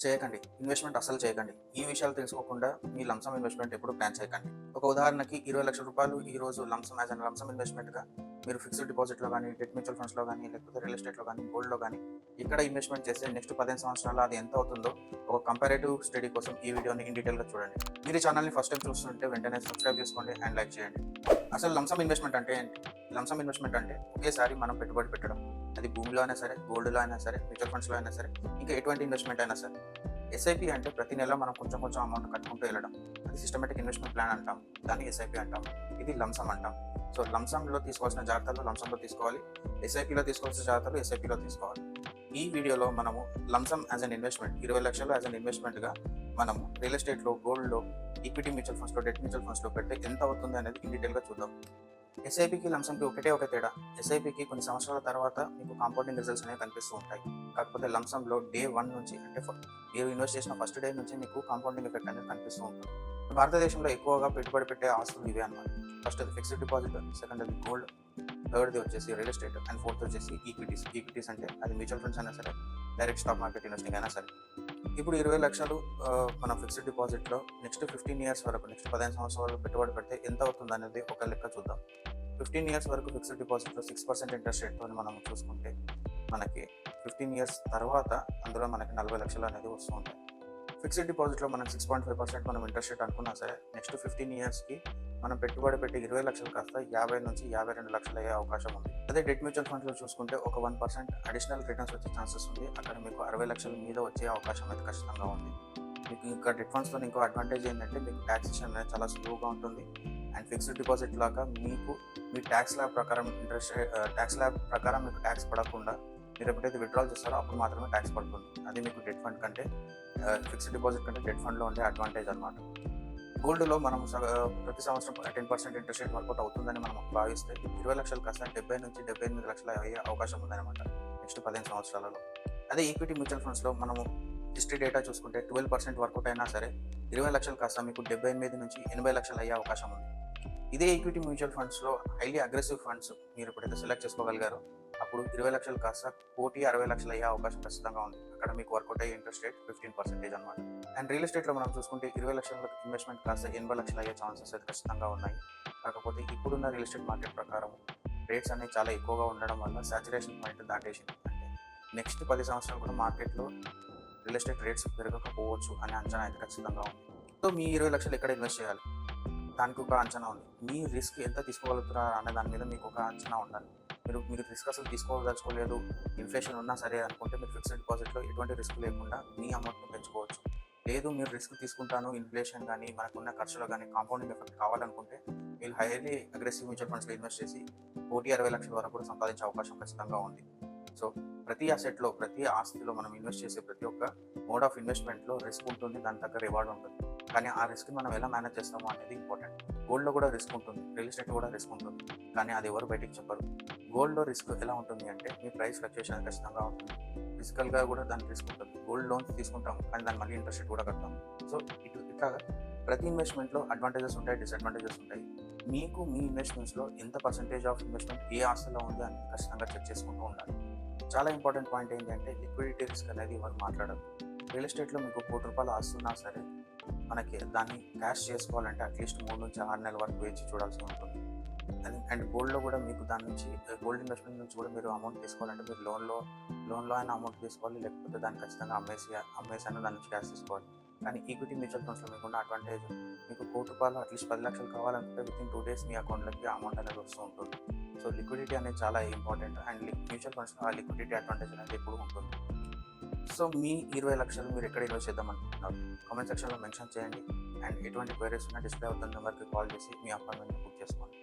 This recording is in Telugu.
చేయకండి. ఇన్వెస్ట్‌మెంట్ అస్సలు చేయకండి. ఈ విషయాలు తెలుసుకోకుండా మీ లంప్ ఇన్వెస్ట్‌మెంట్ ఎప్పుడు ప్లాన్ చేయకండి. ఒక ఉదాహరణకి రూ. 20,00,000 ఈరోజు లంప్ సమ్ ఇన్వెస్ట్‌మెంట్‌గా మీరు ఫిక్స్డ్ డిపాజిట్‌లో గాని, డెట్ మ్యూచువల్ ఫండ్స్‌లో గాని, లేకపోతే రియల్ ఎస్టేట్‌లో గాని, గోల్డ్‌లో గాని ఇక్కడ ఇన్వెస్ట్‌మెంట్ చేస్తే నెక్స్ట్ 15 సంవత్సరాల్లో అది ఎంత అవుతుందో ఒక కంపారేటివ్ స్టడీ కోసం ఈ వీడియోని ఇన్ డీటెయిల్‌గా చూడండి. మీరు ఈ ఛానెల్‌ని ఫస్ట్ టైమ్ చూస్తుంటే వెంటనే సబ్స్క్రైబ్ చేసుకోండి అండ్ లైక్ చేయండి. అసలు లంప్ ఇన్వెస్ట్‌మెంట్ అంటే ఏంటి? లంప్ ఇన్వెస్ట్‌మెంట్ అంటే ఒకేసారి మనం పెట్టుబడి పెట్టడం. అది భూమిలో అయినా సరే, గోల్డ్‌లో అయినా సరే, మ్యూచువల్ ఫండ్స్‌లో అయినా సరే, ఇంకా ఎటువంటి ఇన్వెస్ట్‌మెంట్ అయినా సరే. ఎస్ఐపి అంటే ప్రతి నెల మనం కొంచెం కొంచెం అమౌంట్ కట్టుకుంటూ వెళ్ళడం. అది సిస్టమాటిక్ ఇన్వెస్ట్మెంట్ ప్లాన్ అంటాం. దాన్ని ఎస్ఐపి అంటాం. ఇది లంసమ్ అంటాం. సో లంసమ్‌లో తీసుకోవాల్సిన జాగ్రత్తలు లంసమ్‌లో తీసుకోవాలి. ఎస్ఐపిలో తీసుకోవాల్సిన జాగ్రత్తలు ఎస్ఐపిలో తీసుకోవాలి. ఈ వీడియోలో మనము lump sum as an investment 20,00,000 as an ఇన్వెస్ట్మెంట్‌గా మనము రియల్ ఎస్టేట్‌లో, గోల్డ్‌లో, ఈక్విటీ మ్యూచువల్ ఫండ్స్‌లో, డెట్ మ్యూచువల్ ఫండ్స్‌లో పెడితే ఎంత అవుతుంది అనేది ఇన్ డీటెయిల్‌గా చూద్దాం. ఎస్ఐపికి లంసమ్‌కి ఒకటే ఒక తేడా. ఎస్ఐపికి కొన్ని సంవత్సరాల తర్వాత మీకు కాంపౌండింగ్ రిజల్ట్స్ అనేవి కనిపిస్తూ ఉంటాయి. కాకపోతే లంసమ్‌లో డే 1 నుంచి అంటే మీరు ఇన్వెస్ట్ చేసిన ఫస్ట్ డే నుంచి మీకు కాంపౌండింగ్ ఎఫెక్ట్ అనేది కనిపిస్తూ ఉంటుంది. భారతదేశంలో ఎక్కువగా పెట్టుబడి పెట్టే ఆస్తులు ఇవే అన్నమాట. ఫస్ట్ అది ఫిక్స్డ్ డిపాజిట్, సెకండ్ అది గోల్డ్, థర్డ్‌ది వచ్చేసి రియల్ ఎస్టేట్ అండ్ ఫోర్త్ వచ్చేసి ఈక్విటీస్. ఈక్విటీస్ అంటే అది మ్యూచువల్ ఫండ్స్ అయినా సరే, డైరెక్ట్ స్టాక్ మార్కెట్ ఇన్వెస్టింగ్ అయినా సరే. ఇప్పుడు 20,00,000 మన ఫిక్స్డ్ డిపాజిట్‌లో నెక్స్ట్ 15 ఇయర్స్ వరకు, నెక్స్ట్ 15 సంవత్సరాలు పెట్టుబడి పెడితే ఎంత అవుతుందనేది ఒక లెక్క చూద్దాం. 15 ఇయర్స్ వరకు ఫిక్స్డ్ డిపాజిట్‌లో 6% ఇంట్రెస్ట్ రేట్‌తోని మనం చూసుకుంటే, మనకి 15 ఇయర్స్ తర్వాత అందులో మనకి 40,00,000 అనేది వస్తూ ఉంటాయి. ఫిక్స్డ్ డిపాజిట్‌లో మనం 6.5% మనం ఇంట్రెస్ట్ రేట్ అనుకున్నా సరే, నెక్స్ట్ 15 ఇయర్స్‌కి మనం పెట్టుబడి పెట్టి 20,00,000 కాస్త 50-52,00,000 అయ్యే అవకాశం ఉంది. అదే డెట్ మ్యూచువల్ ఫండ్స్‌లో చూసుకుంటే ఒక 1% అడిషనల్ రిటర్న్స్ వచ్చే ఛాన్సెస్ ఉంది. అక్కడ మీకు 60,00,000 మీద వచ్చే అవకాశం అయితే ఖచ్చితంగా ఉంది. మీకు ఇంకా డెట్ ఫండ్స్‌లో ఇంకో అడ్వాంటేజ్ ఏంటంటే మీకు టాక్సేషన్ అనేది చాలా సులువుగా ఉంటుంది. అండ్ ఫిక్స్డ్ డిపాజిట్ లాగా మీకు మీ ట్యాక్స్ ల్యాబ్ ప్రకారం మీకు ట్యాక్స్ పడకుండా మీరు ఎప్పుడైతే విత్డ్రాల్ చేస్తారో అప్పుడు మాత్రమే ట్యాక్స్ పడుతుంది. అది మీకు డెట్ ఫండ్ కంటే ఫిక్స్డ్ డిపాజిట్ కంటే డెట్ ఫండ్లో ఉండే అడ్వాంటేజ్ అనమాట. గోల్డ్‌లో మనం ప్రతి సంవత్సరం 10% ఇంట్రెస్ట్ రేట్ వర్కౌట్ అవుతుందని మనం భావిస్తే 20,00,000 కాస్త 70-78,00,000 అయ్యే అవకాశం ఉందన్నమాట నెక్స్ట్ 15 సంవత్సరాలలో. అదే ఈక్విటీ మ్యూచువల్ ఫండ్స్‌లో మనము హిస్టరీ డేటా చూసుకుంటే 12% వర్కౌట్ అయినా సరే 20,00,000 కాస్త మీకు 78-80,00,000 అయ్యే అవకాశం ఉంది. ఇదే ఈక్విటీ మ్యూచువల్ ఫండ్స్‌లో హైలీ అగ్రెసివ్ ఫండ్స్ మీరు ఎప్పుడైతే సెలెక్ట్ చేసుకోగలిగారో అప్పుడు 20,00,000 కాస్త 1,60,00,000 అయ్యే అవకాశం ఖచ్చితంగా ఉంది. అక్కడ మీకు వర్కౌట్ అయ్యే ఇంట్రెస్ట్ రేట్ 15% అనమాట. అండ్ రియల్ ఎస్టేట్‌లో మనం చూసుకుంటే 20,00,000 ఇన్వెస్ట్మెంట్ కాస్త 80,00,000 అయ్యే ఛాన్సెస్ అయితే ఖచ్చితంగా ఉన్నాయి. కాకపోతే ఇప్పుడున్న రియల్ ఎస్టేట్ మార్కెట్ ప్రకారం రేట్స్ అనేవి చాలా ఎక్కువగా ఉండడం వల్ల సాచురేషన్ పాయింట్ దాటేసింది. అంటే నెక్స్ట్ 10 సంవత్సరాలు కూడా మార్కెట్‌లో రియల్ ఎస్టేట్ రేట్స్ పెరగకపోవచ్చు అనే అంచనా అయితే ఖచ్చితంగా ఉంది. సో మీ 20,00,000 ఎక్కడ ఇన్వెస్ట్ చేయాలి? దానికి ఒక అంచనా ఉంది. మీ రిస్క్ ఎంత తీసుకోగలుగుతారా అనే దాని మీద మీకు ఒక అంచనా ఉండాలి. మీరు రిస్క్ అసలు తీసుకోదలుచుకోలేదు, ఇన్ఫ్లేషన్ ఉన్నా సరే అనుకుంటే మీరు ఫిక్స్డ్ డిపాజిట్‌లో ఎటువంటి రిస్క్ లేకుండా మీ అమౌంట్‌ని పెంచుకోవచ్చు. లేదు మీరు రిస్క్ తీసుకుంటాను, ఇన్ఫ్లేషన్ గానీ, మనకున్న ఖర్చులు గానీ, కాంపౌండింగ్ ఎఫెక్ట్ కావాలనుకుంటే మీరు హైలీ అగ్రెసివ్ మ్యూచువల్ ఫండ్స్‌లో ఇన్వెస్ట్ చేసి 1,60,00,000 వరకు కూడా సంపాదించే అవకాశం ఖచ్చితంగా ఉంది. సో ప్రతి అసెట్‌లో, ప్రతి ఆస్తిలో మనం ఇన్వెస్ట్ చేసే ప్రతి ఒక్క మోడ్ ఆఫ్ ఇన్వెస్ట్‌మెంట్‌లో రిస్క్ ఉంటుంది. దాని తగ్గ రివార్డ్ ఉంటుంది. కానీ ఆ రిస్క్‌ని మనం ఎలా మేనేజ్ చేస్తామో అనేది ఇంపార్టెంట్. గోల్డ్‌లో కూడా రిస్క్ ఉంటుంది. రియల్ ఎస్టేట్ కూడా రిస్క్ ఉంటుంది. కానీ అది ఎవరు బయటికి చెప్పరు. గోల్డ్‌లో రిస్క్ ఎలా ఉంటుంది అంటే మీ ప్రైస్ ఫ్లక్చుయేషన్ ఖచ్చితంగా ఉంటుంది. ఫిజికల్‌గా కూడా దానికి రిస్క్ ఉంటుంది. గోల్డ్ లోన్స్ తీసుకుంటాం కానీ దాన్ని మళ్ళీ ఇంట్రెస్ట్ రేట్ కూడా కడతాం. సో ఇట్లాగా ప్రతి ఇన్వెస్ట్‌మెంట్‌లో అడ్వాంటేజెస్ ఉంటాయి, డిసడ్వాంటేజెస్ ఉంటాయి. మీకు మీ ఇన్వెస్ట్‌మెంట్స్‌లో ఎంత పర్సెంటేజ్ ఆఫ్ ఇన్వెస్ట్‌మెంట్ ఏ ఆస్తిలో ఉంది అని ఖచ్చితంగా చెక్ చేసుకుంటూ ఉండాలి. చాలా ఇంపార్టెంట్ పాయింట్ ఏంటంటే లిక్విడిటీ రిస్క్ అనేది ఎవరు మాట్లాడరు. రియల్ ఎస్టేట్‌లో మీకు ₹1,00,00,000 ఆస్తి ఉన్నా సరే మనకి దాన్ని క్యాష్ చేసుకోవాలంటే అట్లీస్ట్ 3-6 నెలల వరకు వేచి చూడాల్సి ఉంటుంది. అండ్ గోల్డ్‌లో కూడా మీకు దాని నుంచి గోల్డ్ ఇన్వెస్ట్‌మెంట్ నుంచి కూడా మీరు అమౌంట్ తీసుకోవాలంటే మీరు లోన్‌లో అయినా అమౌంట్ తీసుకోవాలి. లేకపోతే దాన్ని ఖచ్చితంగా అమ్మేసైనా దాని నుంచి క్యాష్ తీసుకోవాలి. కానీ ఈక్విటీ మ్యూచువల్ ఫండ్స్‌లో మీకున్న అడ్వాంటేజ్ మీకు ₹1,00,00,000 అట్లీస్ట్ 10,00,000 కావాలనుకుంటే వితిన్ 2 డేస్ మీ అకౌంట్‌లోకి అమౌంట్ అనేది వస్తూ ఉంటుంది. సో లిక్విడిటీ అనేది చాలా ఇంపార్టెంట్. అండ్ మ్యూచువల్ ఫండ్స్‌లో ఆ లిక్విడిటీ అడ్వాంటేజ్ అనేది ఎప్పుడూ ఉంటుంది. సో మీ 20,00,000 మీరు ఎక్కడ ఇన్వెస్ట్ చేద్దాం అనుకుంటున్నారు? కామెంట్ సెక్షన్‌లో మెన్షన్ చేయండి. అండ్ ఎటువంటి క్వైరీస్ ఉన్నా డిస్ప్లే అవుతున్న నెంబర్‌కి కాల్ చేసి మీ అపాయింట్మెంట్‌ని బుక్ చేసుకోండి.